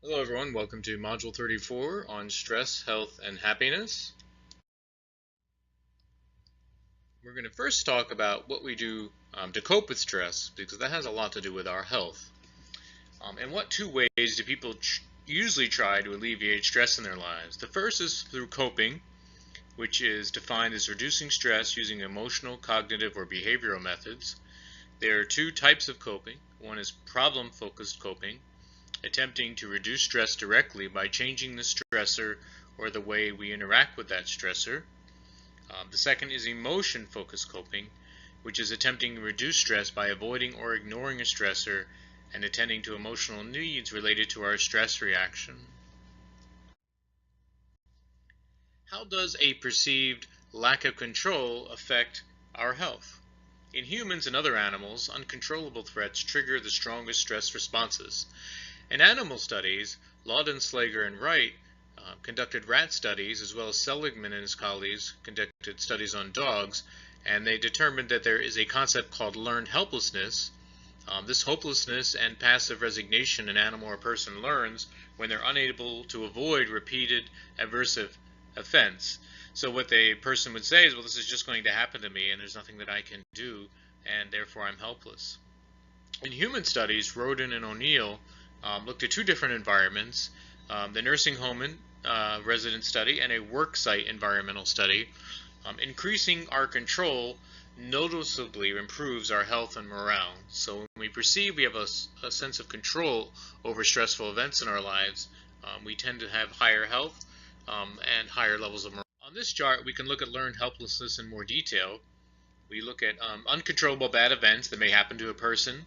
Hello everyone, welcome to Module 34 on stress, health, and happiness. We're going to first talk about what we do to cope with stress, because that has a lot to do with our health. And what two ways do people usually try to alleviate stress in their lives? The first is through coping, which is defined as reducing stress using emotional, cognitive, or behavioral methods. There are two types of coping. One is problem-focused coping, attempting to reduce stress directly by changing the stressor or the way we interact with that stressor. The second is emotion-focused coping, which is attempting to reduce stress by avoiding or ignoring a stressor and attending to emotional needs related to our stress reaction. How does a perceived lack of control affect our health? In humans and other animals, uncontrollable threats trigger the strongest stress responses. In animal studies, Laudenslager and Wright conducted rat studies, as well as Seligman and his colleagues conducted studies on dogs, and they determined that there is a concept called learned helplessness. This hopelessness and passive resignation an animal or person learns when they're unable to avoid repeated aversive offense. So what the person would say is, well, this is just going to happen to me, and there's nothing that I can do, and therefore I'm helpless. In human studies, Roden and O'Neill looked at two different environments, the nursing home resident study and a worksite environmental study. Increasing our control noticeably improves our health and morale. So when we perceive we have a sense of control over stressful events in our lives, we tend to have higher health and higher levels of morale. On this chart, we can look at learned helplessness in more detail. We look at uncontrollable bad events that may happen to a person.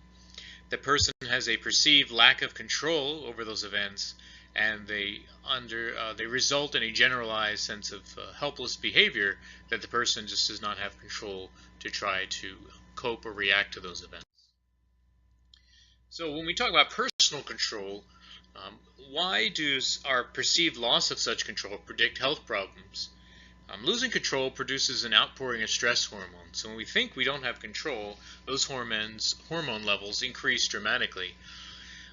The person has a perceived lack of control over those events, and they result in a generalized sense of helpless behavior that the person just does not have control to try to cope or react to those events. So when we talk about personal control, why does our perceived loss of such control predict health problems? Losing control produces an outpouring of stress hormones. So when we think we don't have control, those hormone levels increase dramatically.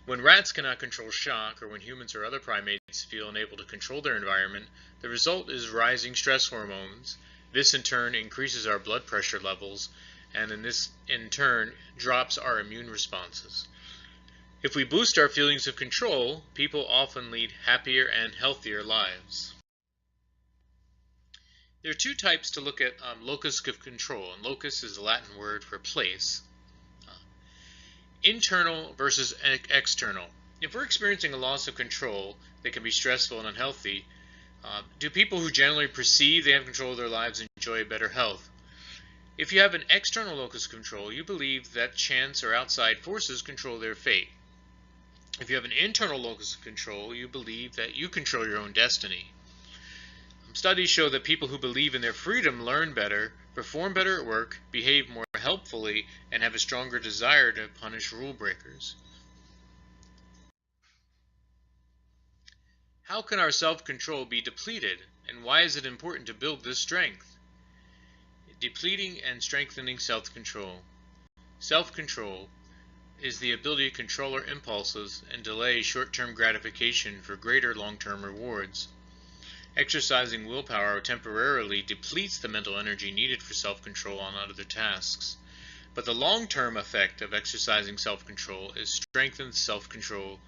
When rats cannot control shock, or when humans or other primates feel unable to control their environment, the result is rising stress hormones. This in turn increases our blood pressure levels, and this in turn drops our immune responses. If we boost our feelings of control, people often lead happier and healthier lives. There are two types to look at locus of control, and locus is a Latin word for place. Internal versus external. If we're experiencing a loss of control that can be stressful and unhealthy, do people who generally perceive they have control of their lives enjoy better health? If you have an external locus of control, you believe that chance or outside forces control their fate. If you have an internal locus of control, you believe that you control your own destiny. Studies show that people who believe in their freedom learn better, perform better at work, behave more helpfully, and have a stronger desire to punish rule breakers. How can our self-control be depleted, and why is it important to build this strength? Depleting and strengthening self-control. Self-control is the ability to control our impulses and delay short-term gratification for greater long-term rewards. Exercising willpower temporarily depletes the mental energy needed for self-control on other tasks. But the long-term effect of exercising self-control is strengthened self-control,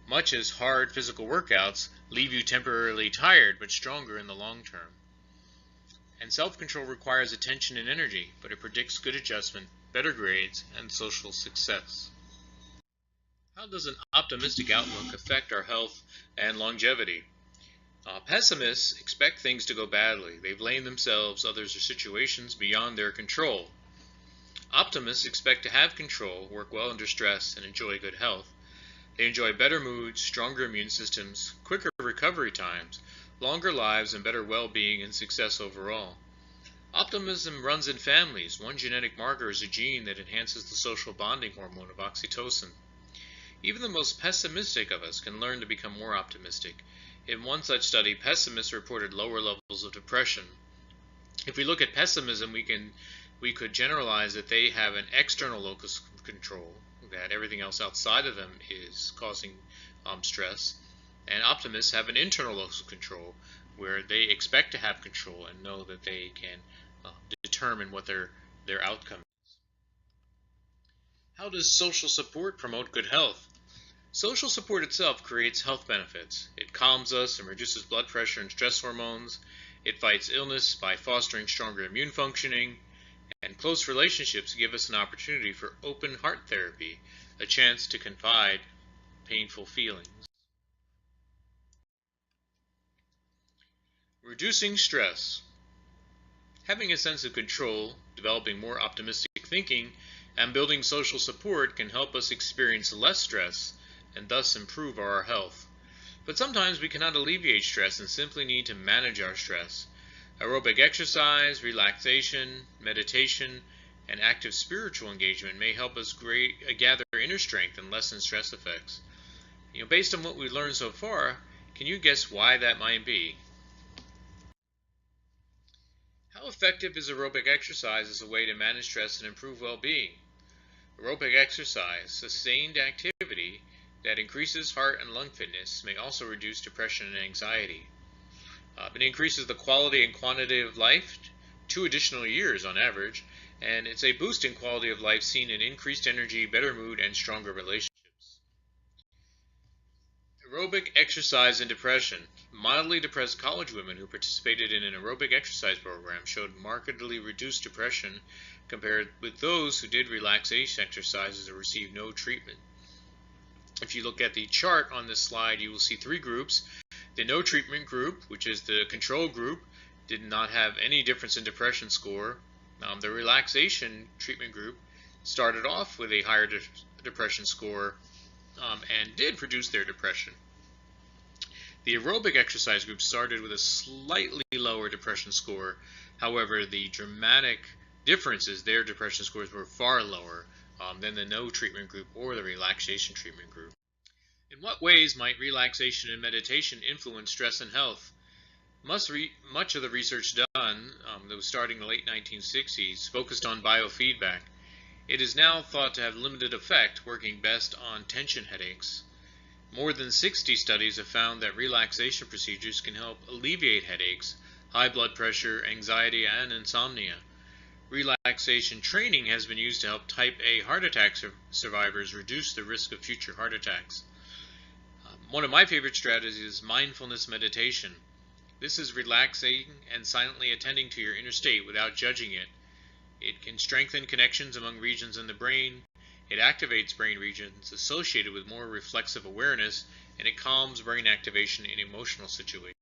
much as hard physical workouts leave you temporarily tired but stronger in the long term. And self-control requires attention and energy, but it predicts good adjustment, better grades, and social success. How does an optimistic outlook affect our health and longevity? Pessimists expect things to go badly. They blame themselves, others, or situations beyond their control. Optimists expect to have control, work well under stress, and enjoy good health. They enjoy better moods, stronger immune systems, quicker recovery times, longer lives, and better well-being and success overall. Optimism runs in families. One genetic marker is a gene that enhances the social bonding hormone of oxytocin. Even the most pessimistic of us can learn to become more optimistic. In one such study, pessimists reported lower levels of depression. If we look at pessimism, we could generalize that they have an external locus of control, that everything else outside of them is causing stress. And optimists have an internal locus of control where they expect to have control and know that they can determine what their outcome is. How does social support promote good health? Social support itself creates health benefits. It calms us and reduces blood pressure and stress hormones. It fights illness by fostering stronger immune functioning. And close relationships give us an opportunity for open heart therapy, a chance to confide painful feelings. Reducing stress. Having a sense of control, developing more optimistic thinking, and building social support can help us experience less stress and thus improve our health. But sometimes we cannot alleviate stress and simply need to manage our stress. Aerobic exercise, relaxation, meditation, and active spiritual engagement may help us gather inner strength and lessen stress effects. Based on what we've learned so far, can you guess why that might be? How effective is aerobic exercise as a way to manage stress and improve well-being? Aerobic exercise, sustained activity that increases heart and lung fitness, may also reduce depression and anxiety. It increases the quality and quantity of life 2 additional years on average, and it's a boost in quality of life seen in increased energy, better mood, and stronger relationships. Aerobic exercise and depression. Mildly depressed college women who participated in an aerobic exercise program showed markedly reduced depression compared with those who did relaxation exercises or received no treatment. If you look at the chart on this slide, you will see 3 groups. The no treatment group, which is the control group, did not have any difference in depression score. The relaxation treatment group started off with a higher depression score and did reduce their depression. The aerobic exercise group started with a slightly lower depression score. However, the dramatic difference is their depression scores were far lower than the no treatment group or the relaxation treatment group. In what ways might relaxation and meditation influence stress and health? Much of the research done that was starting in the late 1960s focused on biofeedback. It is now thought to have limited effect, working best on tension headaches. More than 60 studies have found that relaxation procedures can help alleviate headaches, high blood pressure, anxiety, and insomnia. Relaxation training has been used to help type A heart attack survivors reduce the risk of future heart attacks. One of my favorite strategies is mindfulness meditation. This is relaxing and silently attending to your inner state without judging it. It can strengthen connections among regions in the brain. It activates brain regions associated with more reflexive awareness, and it calms brain activation in emotional situations.